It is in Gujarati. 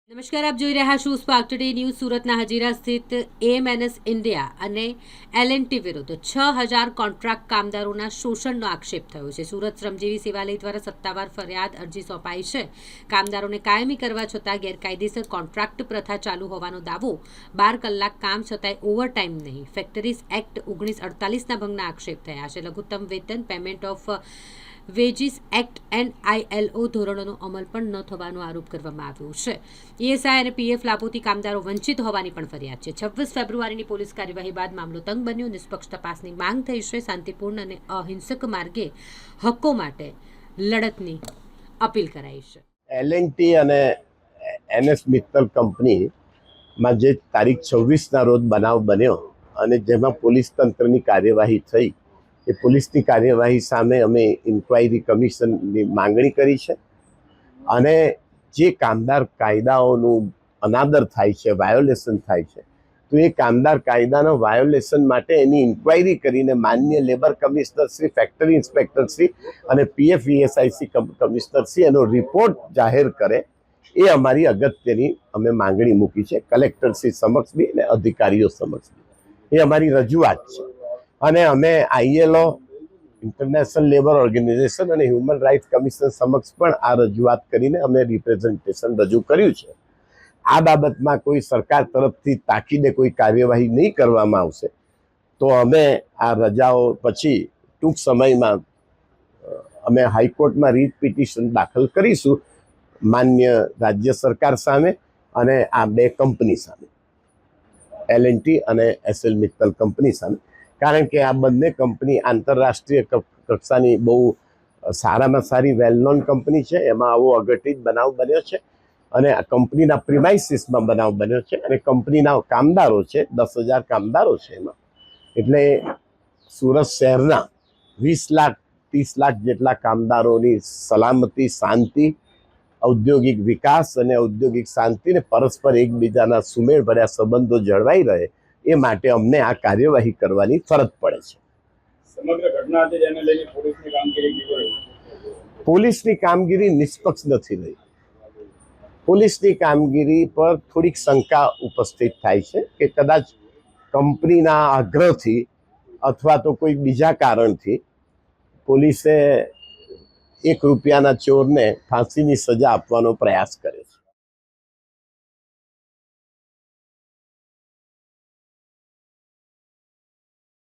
નમસ્કાર, આપ જોઈ રહ્યા છો સ્પાર્ક ટુડે ન્યૂઝ. સુરતના હજીરા સ્થિત એએમએનએસ ઇન્ડિયા અને એલએનટી વિરુદ્ધ 6000 કોન્ટ્રાક્ટ કામદારોના શોષણનો આક્ષેપ થયો છે. સુરત શ્રમજીવી સેવાલય દ્વારા સત્તાવાર ફરિયાદ અરજી સોંપાઈ છે. કામદારોને કાયમી કરવા છતાં ગેરકાયદેસર કોન્ટ્રાક્ટ પ્રથા ચાલુ હોવાનો દાવો. 12 કલાક કામ છતાંય ઓવરટાઈમ નહીં. ફેક્ટરીઝ એક્ટ 1948ના ભંગના આક્ષેપ થયા છે. લઘુત્તમ વેતન, payment of veggies act and ILO ધોરણોનો અમલ પણ ન થવાનો આરોપ કરવામાં આવ્યો છે. ESI અને PF લાભોથી કામદારો વંચિત હોવાની પણ ફરિયાદ છે. 26 ફેબ્રુઆરીની પોલીસ કાર્યવાહી બાદ મામલો તંગ બન્યો. નિષ્પક્ષ તપાસની માંગ થઈ છે. શાંતિપૂર્ણ અને અહિંસક માર્ગે હક્કો માટે લડતની અપીલ કરાઈ છે. એલએનટી અને NS મિત્તલ કંપનીમાં જે તારીખ 26ના રોજ બનાવ બન્યો અને જેમાં પોલીસ તંત્રની કાર્યવાહી થઈ, એ પોલીસની કાર્યવાહી સામે અમે ઇન્ક્વાયરી કમિશનની માંગણી કરી છે. અને જે કામદાર કાયદાઓનું અનાદર થાય છે, વાયોલેશન થાય છે, તો એ કામદાર કાયદાના વાયોલેશન માટે એની ઇન્ક્વાયરી કરીને માન્ય labour commissioner Shri, factory inspector Shri અને PF ESIC કમિશનર શ્રી એનો રિપોર્ટ જાહેર કરે, એ અમારી અગત્યની અમે માંગણી મૂકી છે. કલેક્ટર શ્રી સમક્ષ બી અને અધિકારીઓ સમક્ષ બી એ અમારી રજૂઆત છે. અને અમે ILO, ઇન્ટરનેશનલ લેબર ઓર્ગેનાઇઝેશન અને હ્યુમન રાઇટ્સ કમિશન સમક્ષ પણ આ રજૂઆત કરીને અમે રિપ્રેઝન્ટેશન રજૂ કર્યું છે. આ બાબતમાં કોઈ સરકાર તરફથી તાકીદે કોઈ કાર્યવાહી નહીં કરવામાં આવશે તો અમે આ રજાઓ પછી ટૂંક સમયમાં અમે હાઈકોર્ટમાં રીટ પિટિશન દાખલ કરીશું માન્ય રાજ્ય સરકાર સામે અને આ બે કંપની સામે, એલએનટી અને SL મિત્તલ કંપની સામે. કારણ કે આ બંને કંપની આંતરરાષ્ટ્રીય કક્ષાની બહુ સારામાં સારી વેલ નોન કંપની છે. એમાં આવો અઘટિત બનાવ બન્યો છે અને આ કંપનીના પ્રિમાઇસીસમાં બનાવ બન્યો છે અને કંપનીના કામદારો છે, 10,000 કામદારો છે એમાં. એટલે સુરત શહેરના 20 લાખ 30 લાખ જેટલા કામદારોની સલામતી, શાંતિ, ઔદ્યોગિક વિકાસ અને ઔદ્યોગિક શાંતિને પરસ્પર એકબીજાના સુમેળભર્યા સંબંધો જળવાઈ રહે, એ માટે અમને આ કાર્યવાહી કરવાની ફરજ પડે છે. સમગ્ર ઘટના હતી જેને લઈને પોલીસની કામગીરી નિષ્પક્ષ નથી રહી. પોલીસની કામગીરી પર થોડીક શંકા ઉપસ્થિત થાય છે કે કદાચ કંપનીના આગ્રહથી અથવા તો કોઈ બીજા કારણથી પોલીસે 1 રૂપિયાના ચોરને ફાંસીની સજા આપવાનો પ્રયાસ કર્યો છે.